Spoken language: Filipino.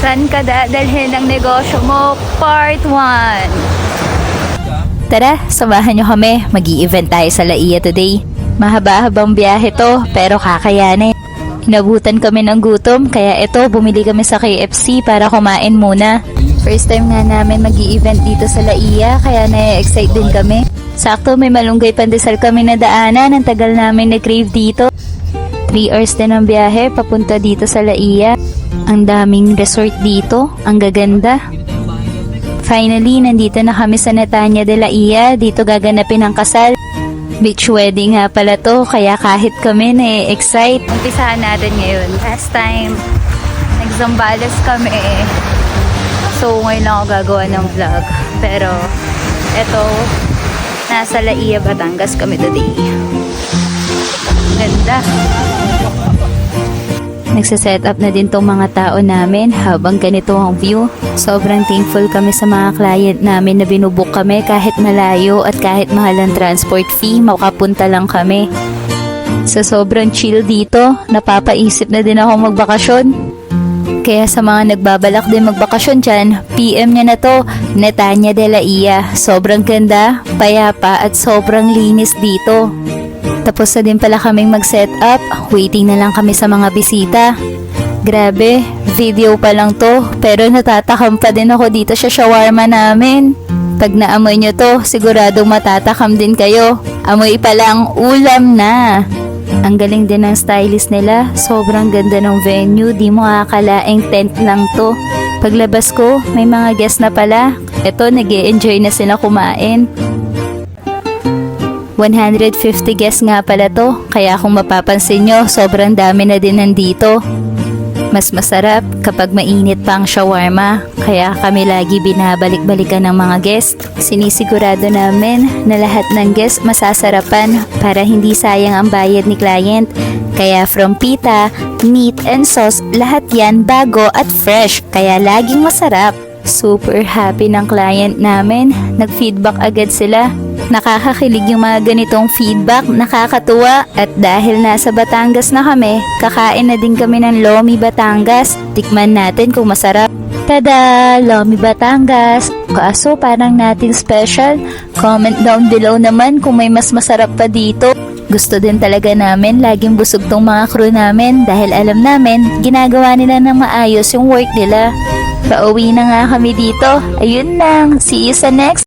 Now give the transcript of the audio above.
Saan ka dadalhin ang negosyo mo? Part 1. Tara, samahan nyo kami. Mag-i-event tayo sa Laia today. Mahaba-habang biyahe to, pero kakayanin. Inabutan kami ng gutom, kaya eto, bumili kami sa KFC para kumain muna. First time nga namin mag-i-event dito sa Laia, kaya na-excite din kami. Sakto, may malunggay pandesal kami na daanan. Ang tagal namin na-crave dito. 3 hours din ang biyahe papunta dito sa Laia. Ang daming resort dito, ang gaganda. Finally, nandito na kami sa Netanya de Laia. Dito gaganapin ang kasal. Beach wedding nga pala to, kaya kahit kami na-excite. Umpisahan natin ngayon. Last time, nag-Zambales kami. So, ngayon lang ako gagawa ng vlog. Pero, eto, nasa Laia, Batangas kami today. Ganda. Nagsaset up na din tong mga tao namin habang ganito ang view. Sobrang thankful kami sa mga client namin na binubuk kami kahit malayo at kahit mahal ang transport fee, makapunta lang kami. Sa sobrang chill dito, napapaisip na din ako magbakasyon. Kaya sa mga nagbabalak din magbakasyon dyan, PM nyo na to, Netanya de Laia. Sobrang ganda, payapa at sobrang linis dito. Tapos na din pala kaming mag-set up, waiting na lang kami sa mga bisita. Grabe, video pa lang to, pero natatakam pa din ako dito sa shawarma namin. Pag naamoy nyo to, siguradong matatakam din kayo. Amoy pa lang, ulam na. Ang galing din ng stylist nila, sobrang ganda ng venue, di mo akalaing tent lang to. Paglabas ko, may mga guest na pala. Eto, nag-e-enjoy na sila kumain. 150 guests nga pala to, kaya kung mapapansin nyo, sobrang dami na din nandito. Mas masarap kapag mainit pa ang shawarma, kaya kami lagi binabalik-balikan ng mga guest. Sinisigurado namin na lahat ng guest masasarapan para hindi sayang ang bayad ni client. Kaya from pita, meat and sauce, lahat yan bago at fresh, kaya laging masarap. Super happy ng client namin, nag-feedback agad sila. Nakakakilig yung mga ganitong feedback, nakakatuwa. At dahil nasa Batangas na kami, kakain na din kami ng Lomi Batangas. Tikman natin kung masarap. Tada! Lomi Batangas! Kaso parang natin special. Comment down below naman kung may mas masarap pa dito. Gusto din talaga namin laging busog tong mga crew namin dahil alam namin ginagawa nila ng maayos yung work nila. Pauwi na nga kami dito. Ayun lang. See you sa next